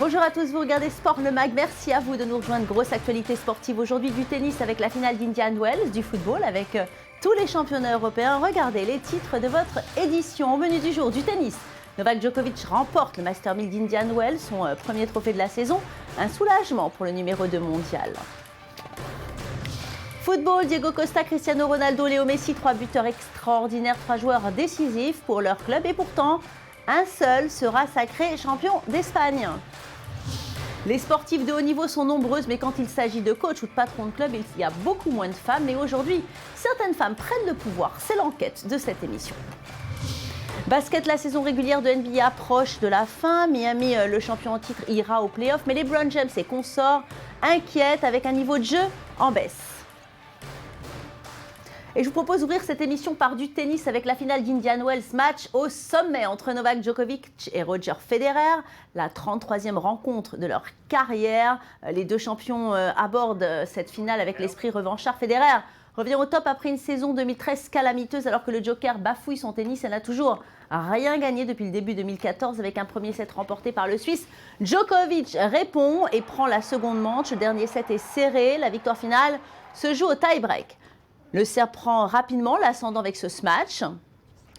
Bonjour à tous, vous regardez Sport le Mag. Merci à vous de nous rejoindre. Grosse actualité sportive aujourd'hui du tennis avec la finale d'Indian Wells, du football avec tous les championnats européens. Regardez les titres de votre édition. Au menu du jour, du tennis. Novak Djokovic remporte le Master 1000 d'Indian Wells, son premier trophée de la saison. Un soulagement pour le numéro 2 mondial. Football, Diego Costa, Cristiano Ronaldo, Léo Messi, 3 buteurs extraordinaires, 3 joueurs décisifs pour leur club et pourtant, un seul sera sacré champion d'Espagne. Les sportifs de haut niveau sont nombreuses, mais quand il s'agit de coach ou de patron de club, il y a beaucoup moins de femmes. Et aujourd'hui, certaines femmes prennent le pouvoir. C'est l'enquête de cette émission. Basket, la saison régulière de NBA approche de la fin. Miami, le champion en titre, ira au play-off. Mais les LeBron James et consorts inquiètent avec un niveau de jeu en baisse. Et je vous propose d'ouvrir cette émission par du tennis avec la finale d'Indian Wells, match au sommet entre Novak Djokovic et Roger Federer. La 33e rencontre de leur carrière. Les deux champions abordent cette finale avec l'esprit revanchard. Federer revient au top après une saison 2013 calamiteuse alors que le Joker bafouille son tennis et n'a toujours rien gagné depuis le début 2014 avec un premier set remporté par le Suisse. Djokovic répond et prend la seconde manche. Le dernier set est serré. La victoire finale se joue au tie-break. Le Serbe prend rapidement l'ascendant avec ce smash.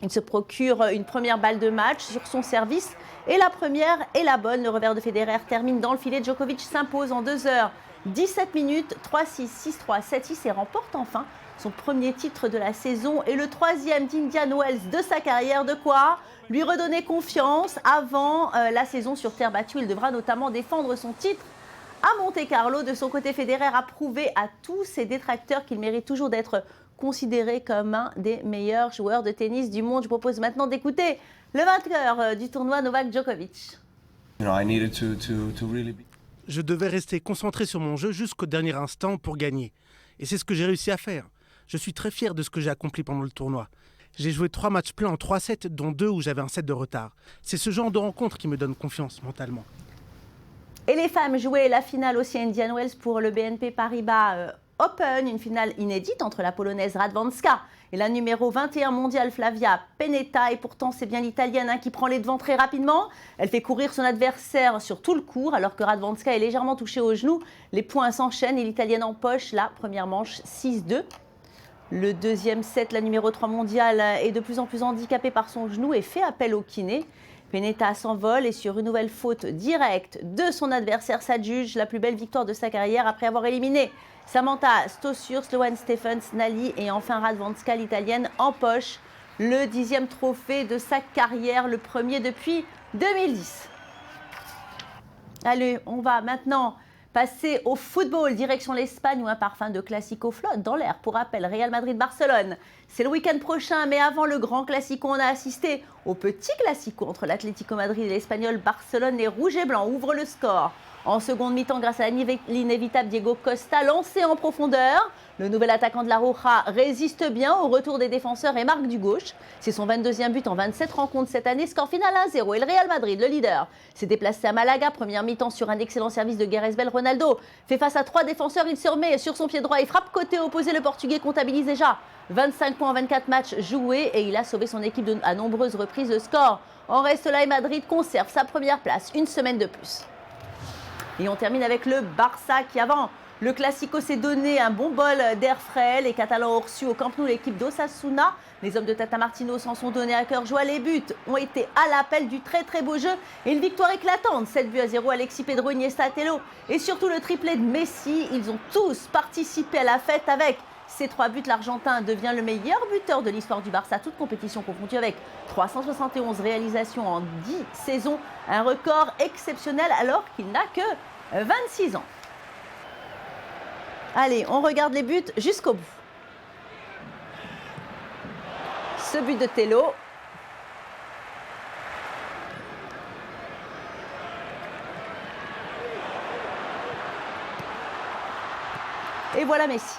Il se procure une première balle de match sur son service. Et la première est la bonne. Le revers de Federer termine dans le filet. Djokovic s'impose en 2 heures 17 minutes, 3-6, 6-3, 7-6 et remporte enfin son premier titre de la saison et le 3e d'Indian Wells de sa carrière. De quoi lui redonner confiance avant la saison sur terre battue. Il devra notamment défendre son titre à Monte-Carlo. De son côté, Federer a prouvé à tous ses détracteurs qu'il mérite toujours d'être considéré comme un des meilleurs joueurs de tennis du monde. Je vous propose maintenant d'écouter le vainqueur du tournoi, Novak Djokovic. Je devais rester concentré sur mon jeu jusqu'au dernier instant pour gagner. Et c'est ce que j'ai réussi à faire. Je suis très fier de ce que j'ai accompli pendant le tournoi. J'ai joué 3 matchs pleins en 3 sets, dont 2 où j'avais un set de retard. C'est ce genre de rencontre qui me donne confiance mentalement. Et les femmes jouaient la finale aussi à Indian Wells pour le BNP Paribas Open, une finale inédite entre la polonaise Radwanska et la numéro 21 mondiale Flavia Pennetta. Et pourtant, c'est bien l'italienne qui prend les devants très rapidement. Elle fait courir son adversaire sur tout le court alors que Radwanska est légèrement touchée au genou. Les points s'enchaînent et l'italienne empoche la première manche 6-2. Le deuxième set, la numéro 3 mondiale est de plus en plus handicapée par son genou et fait appel au kiné. Pennetta s'envole et sur une nouvelle faute directe de son adversaire s'adjuge la plus belle victoire de sa carrière après avoir éliminé Samantha Stosur, Sloane Stephens, Nali et enfin Radwanska, l'italienne, empoche le 10e trophée de sa carrière, le premier depuis 2010. Allez, on va maintenant passer au football, direction l'Espagne où un parfum de classico flotte dans l'air. Pour rappel, Real Madrid-Barcelone, c'est le week-end prochain, mais avant le grand classico, on a assisté au petit classico entre l'Atlético Madrid et l'Espagnol. Barcelone, les rouges et blancs ouvrent le score en seconde mi-temps grâce à l'inévitable Diego Costa, lancé en profondeur. Le nouvel attaquant de la Roja résiste bien au retour des défenseurs et marque du gauche. C'est son 22e but en 27 rencontres cette année. Score final 1-0 et le Real Madrid, le leader, s'est déplacé à Malaga. Première mi-temps sur un excellent service de Gareth Bale. Ronaldo fait face à 3 défenseurs. Il se remet sur son pied droit et frappe côté opposé. Le Portugais comptabilise déjà 25 points en 24 matchs joués et il a sauvé son équipe à nombreuses reprises. Le score en reste là et Madrid conserve sa première place une semaine de plus. Et on termine avec le Barça qui, avant le Classico, s'est donné un bon bol d'air frais. Les Catalans ont reçu au Camp Nou l'équipe d'Osasuna. Les hommes de Tata Martino s'en sont donnés à cœur joie. Les buts ont été à l'appel du très très beau jeu et une victoire éclatante. 7-0, Alexis, Pedro, Iniesta, Tello et surtout le triplé de Messi. Ils ont tous participé à la fête avec ces 3 buts. L'Argentin devient le meilleur buteur de l'histoire du Barça, toute compétition confondue, avec 371 réalisations en 10 saisons. Un record exceptionnel alors qu'il n'a que 26 ans. Allez, on regarde les buts jusqu'au bout. Ce but de Tello. Et voilà Messi.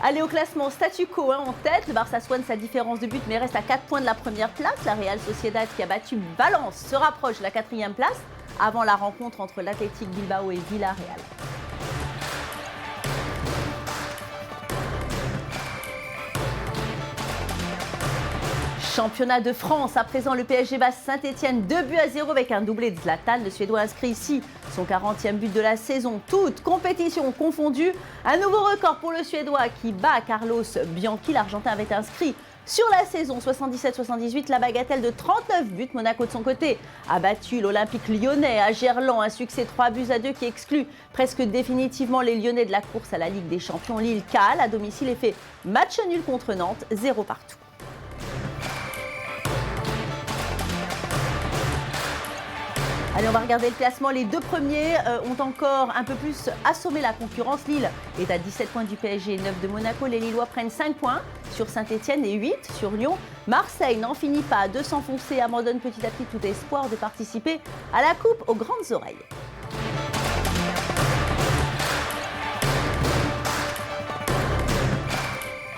Allez, au classement, statu quo en tête. Le Barça soigne sa différence de but mais reste à 4 points de la première place. La Real Sociedad qui a battu Valence se rapproche de la 4e place avant la rencontre entre l'Athletic Bilbao et Villarreal. Championnat de France, à présent le PSG bat Saint-Etienne 2-0 avec un doublé de Zlatan. Le Suédois inscrit ici son 40e but de la saison, toutes compétitions confondues. Un nouveau record pour le Suédois qui bat Carlos Bianchi. L'Argentin avait inscrit sur la saison 77-78 la bagatelle de 39 buts. Monaco de son côté a battu l'Olympique lyonnais à Gerland. Un succès 3-2 qui exclut presque définitivement les Lyonnais de la course à la Ligue des Champions. Lille cale à domicile et fait match nul contre Nantes, 0 partout. Allez, on va regarder le classement. Les deux premiers ont encore un peu plus assommé la concurrence. Lille est à 17 points du PSG et 9 de Monaco. Les Lillois prennent 5 points sur Saint-Etienne et 8 sur Lyon. Marseille n'en finit pas de s'enfoncer, abandonne petit à petit tout espoir de participer à la Coupe aux grandes oreilles.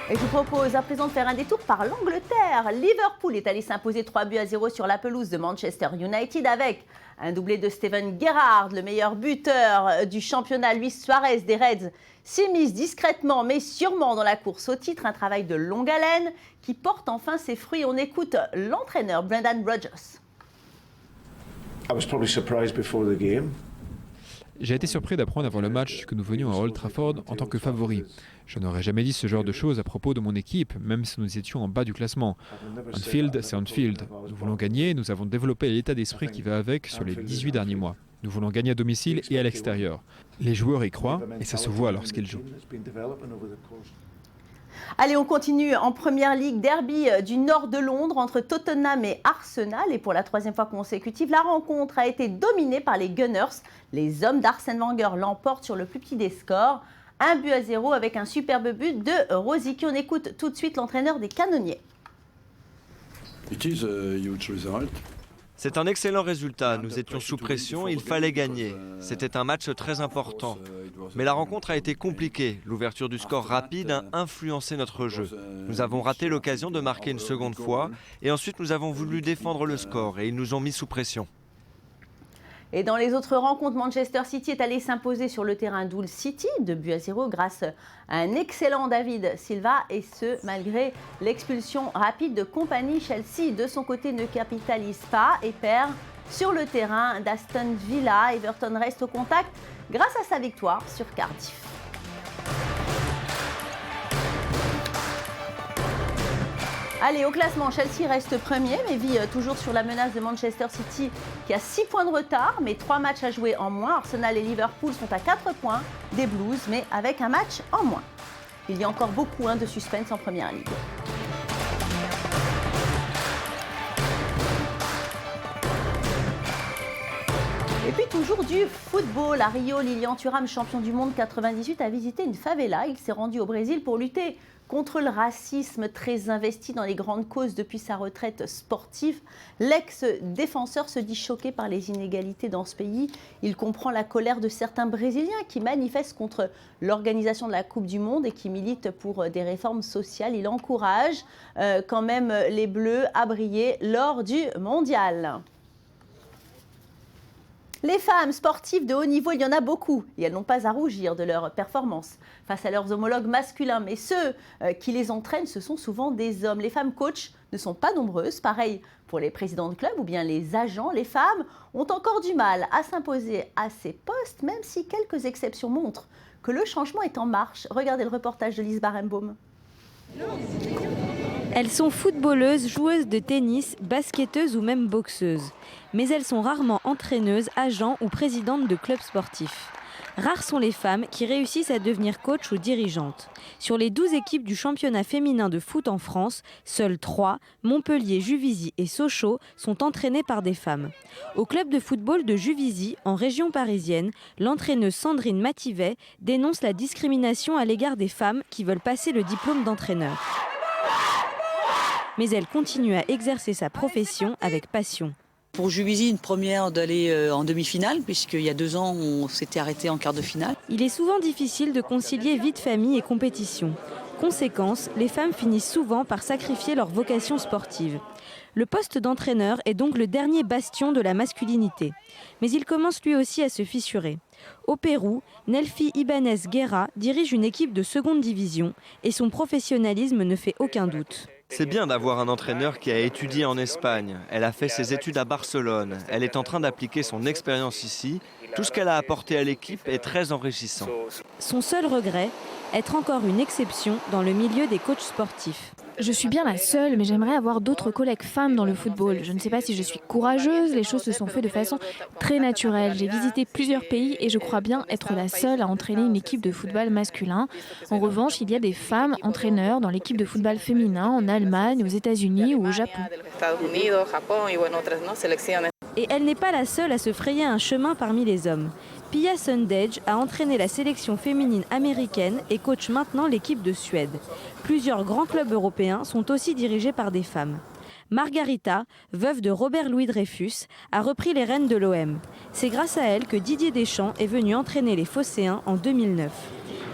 Et je vous propose à présent de faire un détour par l'Angleterre. Liverpool est allé s'imposer 3-0 sur la pelouse de Manchester United avec un doublé de Steven Gerrard, le meilleur buteur du championnat. Luis Suarez des Reds s'immisce discrètement mais sûrement dans la course au titre. Un travail de longue haleine qui porte enfin ses fruits. On écoute l'entraîneur Brendan Rodgers. I was probably surprised before the game. J'ai été surpris d'apprendre avant le match que nous venions à Old Trafford en tant que favoris. Je n'aurais jamais dit ce genre de choses à propos de mon équipe, même si nous étions en bas du classement. Anfield, c'est Anfield. Nous voulons gagner, nous avons développé l'état d'esprit qui va avec sur les 18 derniers mois. Nous voulons gagner à domicile et à l'extérieur. Les joueurs y croient et ça se voit lorsqu'ils jouent. Allez, on continue en Première Ligue, derby du nord de Londres entre Tottenham et Arsenal. Et pour la troisième fois consécutive, la rencontre a été dominée par les Gunners. Les hommes d'Arsène Wenger l'emportent sur le plus petit des scores. 1-0 avec un superbe but de Rosicky. On écoute tout de suite l'entraîneur des Canonniers. C'est un excellent résultat. Nous étions sous pression, il fallait gagner. C'était un match très important. Mais la rencontre a été compliquée. L'ouverture du score rapide a influencé notre jeu. Nous avons raté l'occasion de marquer une seconde fois et ensuite nous avons voulu défendre le score et ils nous ont mis sous pression. Et dans les autres rencontres, Manchester City est allé s'imposer sur le terrain d'Hull City, 2-0 grâce à un excellent David Silva et ce, malgré l'expulsion rapide de Kompany. Chelsea, de son côté, ne capitalise pas et perd sur le terrain d'Aston Villa. Everton reste au contact grâce à sa victoire sur Cardiff. Allez, au classement, Chelsea reste premier, mais vit toujours sur la menace de Manchester City qui a 6 points de retard, mais 3 matchs à jouer en moins. Arsenal et Liverpool sont à 4 points des Blues, mais avec un match en moins. Il y a encore beaucoup de suspense en Première Ligue. Et puis toujours du football. À Rio, Lilian Thuram, champion du monde 98, a visité une favela. Il s'est rendu au Brésil pour lutter contre le racisme. Très investi dans les grandes causes depuis sa retraite sportive, l'ex-défenseur se dit choqué par les inégalités dans ce pays. Il comprend la colère de certains Brésiliens qui manifestent contre l'organisation de la Coupe du Monde et qui militent pour des réformes sociales. Il encourage quand même les Bleus à briller lors du Mondial. Les femmes sportives de haut niveau, il y en a beaucoup et elles n'ont pas à rougir de leur performance face à leurs homologues masculins. Mais ceux qui les entraînent, ce sont souvent des hommes. Les femmes coachs ne sont pas nombreuses. Pareil pour les présidents de clubs ou bien les agents. Les femmes ont encore du mal à s'imposer à ces postes, même si quelques exceptions montrent que le changement est en marche. Regardez le reportage de Lise Barenbaum. Elles sont footballeuses, joueuses de tennis, basketteuses ou même boxeuses. Mais elles sont rarement entraîneuses, agents ou présidentes de clubs sportifs. Rares sont les femmes qui réussissent à devenir coach ou dirigeantes. Sur les 12 équipes du championnat féminin de foot en France, seules 3, Montpellier, Juvisy et Sochaux, sont entraînées par des femmes. Au club de football de Juvisy, en région parisienne, l'entraîneuse Sandrine Mativet dénonce la discrimination à l'égard des femmes qui veulent passer le diplôme d'entraîneur. Mais elle continue à exercer sa profession avec passion. Pour Juvisy, une première d'aller en demi-finale, puisqu'il y a 2 ans, on s'était arrêté en quart de finale. Il est souvent difficile de concilier vie de famille et compétition. Conséquence, les femmes finissent souvent par sacrifier leur vocation sportive. Le poste d'entraîneur est donc le dernier bastion de la masculinité. Mais il commence lui aussi à se fissurer. Au Pérou, Nelfi Ibanez Guerra dirige une équipe de seconde division et son professionnalisme ne fait aucun doute. C'est bien d'avoir un entraîneur qui a étudié en Espagne. Elle a fait ses études à Barcelone. Elle est en train d'appliquer son expérience ici. Tout ce qu'elle a apporté à l'équipe est très enrichissant. Son seul regret, être encore une exception dans le milieu des coachs sportifs. Je suis bien la seule, mais j'aimerais avoir d'autres collègues femmes dans le football. Je ne sais pas si je suis courageuse, les choses se sont faites de façon très naturelle. J'ai visité plusieurs pays et je crois bien être la seule à entraîner une équipe de football masculin. En revanche, il y a des femmes entraîneurs dans l'équipe de football féminin en Allemagne, aux États-Unis ou au Japon. Et elle n'est pas la seule à se frayer un chemin parmi les hommes. Pia Sundhage a entraîné la sélection féminine américaine et coach maintenant l'équipe de Suède. Plusieurs grands clubs européens sont aussi dirigés par des femmes. Margarita, veuve de Robert Louis Dreyfus, a repris les rênes de l'OM. C'est grâce à elle que Didier Deschamps est venu entraîner les Phocéens en 2009.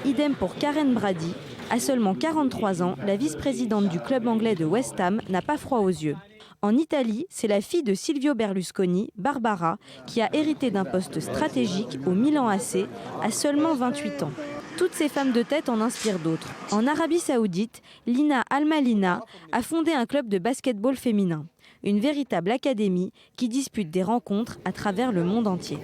Idem pour Karen Brady. À seulement 43 ans, la vice-présidente du club anglais de West Ham n'a pas froid aux yeux. En Italie, c'est la fille de Silvio Berlusconi, Barbara, qui a hérité d'un poste stratégique au Milan AC à seulement 28 ans. Toutes ces femmes de tête en inspirent d'autres. En Arabie Saoudite, Lina Al-Malina a fondé un club de basketball féminin, une véritable académie qui dispute des rencontres à travers le monde entier.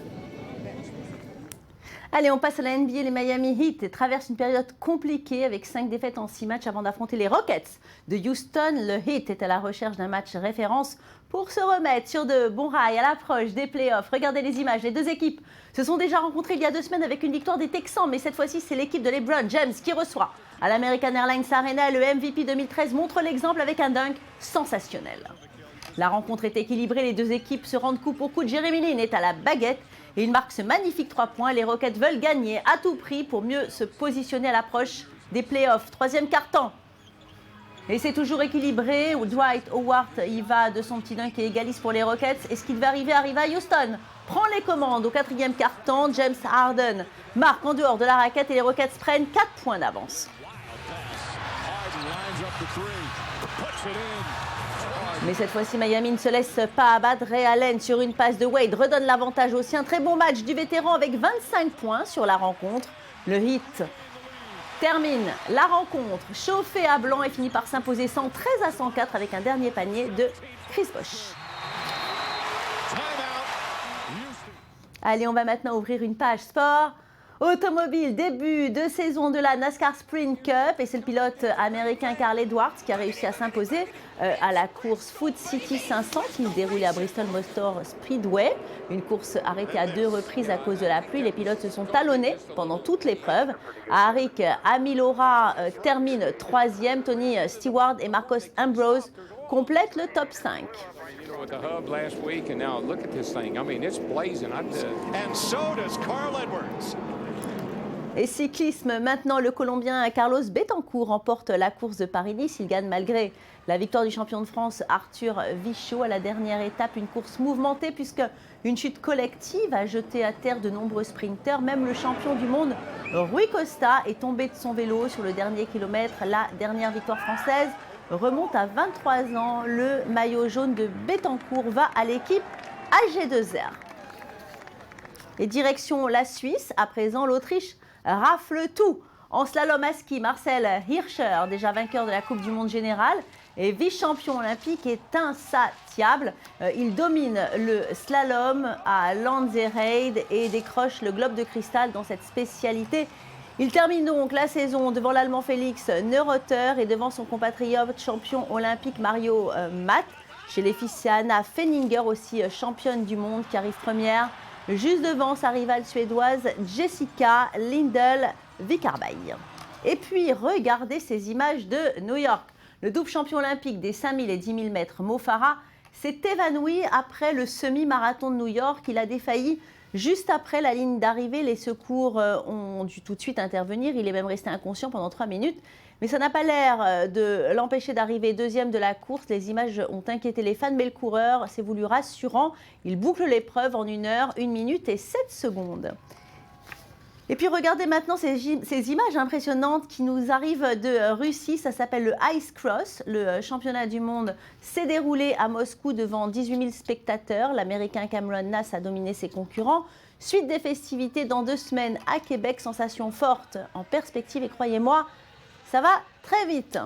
Allez, on passe à la NBA. Les Miami Heat traversent une période compliquée avec 5 défaites en 6 matchs avant d'affronter les Rockets de Houston. Le Heat est à la recherche d'un match référence pour se remettre sur de bons rails à l'approche des playoffs. Regardez les images. Les deux équipes se sont déjà rencontrées il y a 2 semaines avec une victoire des Texans. Mais cette fois-ci, c'est l'équipe de LeBron James qui reçoit à l'American Airlines Arena. Le MVP 2013 montre l'exemple avec un dunk sensationnel. La rencontre est équilibrée. Les deux équipes se rendent coup pour coup. Jeremy Lin est à la baguette. Et il marque ce magnifique 3 points. Les Rockets veulent gagner à tout prix pour mieux se positionner à l'approche des playoffs. 3e quart-temps. Et c'est toujours équilibré. Dwight Howard y va de son petit dunk et égalise pour les Rockets. Et ce qui devait arriver arrive à Houston. Prend les commandes au 4e quart-temps. James Harden marque en dehors de la raquette et les Rockets prennent 4 points d'avance. Mais cette fois-ci, Miami ne se laisse pas abattre. Ray Allen sur une passe de Wade redonne l'avantage aux siens. Très bon match du vétéran avec 25 points sur la rencontre. Le Heat termine la rencontre chauffé à blanc et finit par s'imposer 113-104 avec un dernier panier de Chris Bosh. Allez, on va maintenant ouvrir une page sport. Automobile, début de saison de la NASCAR Sprint Cup et c'est le pilote américain Carl Edwards qui a réussi à s'imposer à la course Food City 500 qui se déroulait à Bristol Motor Speedway. Une course arrêtée à 2 reprises à cause de la pluie. Les pilotes se sont talonnés pendant toute l'épreuve. Arik Amilora termine 3e. Tony Stewart et Marcos Ambrose complètent le top 5. With the hub last week, and now look at this thing. I mean, it's blazing. And so does Carl Edwards. Et cyclisme, maintenant, le Colombien Carlos Betancourt remporte la course de Paris-Nice. Il gagne malgré la victoire du champion de France Arthur Vichot à la dernière étape. Une course mouvementée puisque une chute collective a jeté à terre de nombreux sprinteurs. Même le champion du monde Rui Costa est tombé de son vélo sur le dernier kilomètre. La dernière victoire française remonte à 23 ans. Le maillot jaune de Betancourt va à l'équipe AG2R. Et direction la Suisse, à présent l'Autriche rafle tout. En slalom à ski, Marcel Hirscher, déjà vainqueur de la Coupe du Monde générale et vice-champion olympique, est insatiable. Il domine le slalom à Lanzereid et décroche le globe de cristal dans cette spécialité. Il termine donc la saison devant l'Allemand Félix Neureuther et devant son compatriote champion olympique Mario Matt. Chez les filles, c'est Anna Fenninger, aussi championne du monde, qui arrive première, juste devant sa rivale suédoise Jessica Lindell-Vikarberg. Et puis, regardez ces images de New York. Le double champion olympique des 5000 et 10 000 mètres, Mo Farah, s'est évanoui après le semi-marathon de New York. Il a défailli juste après la ligne d'arrivée. Les secours ont dû tout de suite intervenir. Il est même resté inconscient pendant 3 minutes. Mais ça n'a pas l'air de l'empêcher d'arriver 2e de la course. Les images ont inquiété les fans, mais le coureur s'est voulu rassurant. Il boucle l'épreuve en 1 heure, 1 minute et 7 secondes. Et puis regardez maintenant ces images impressionnantes qui nous arrivent de Russie. Ça s'appelle le Ice Cross. Le championnat du monde s'est déroulé à Moscou devant 18 000 spectateurs. L'Américain Cameron Nass a dominé ses concurrents. Suite des festivités dans 2 semaines à Québec. Sensation forte en perspective et croyez-moi, ça va très vite.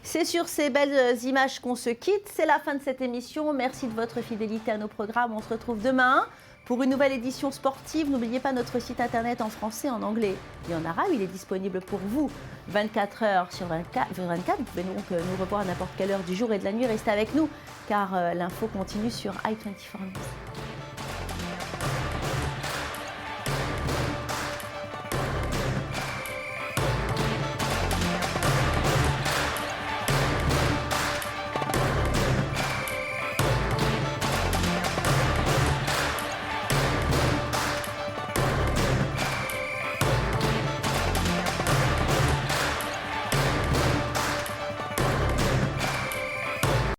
C'est sur ces belles images qu'on se quitte. C'est la fin de cette émission. Merci de votre fidélité à nos programmes. On se retrouve demain pour une nouvelle édition sportive. N'oubliez pas notre site internet en français, en anglais et en arabe. Il est disponible pour vous 24 heures sur 24. Vous pouvez donc nous revoir à n'importe quelle heure du jour et de la nuit. Restez avec nous car l'info continue sur i24 News.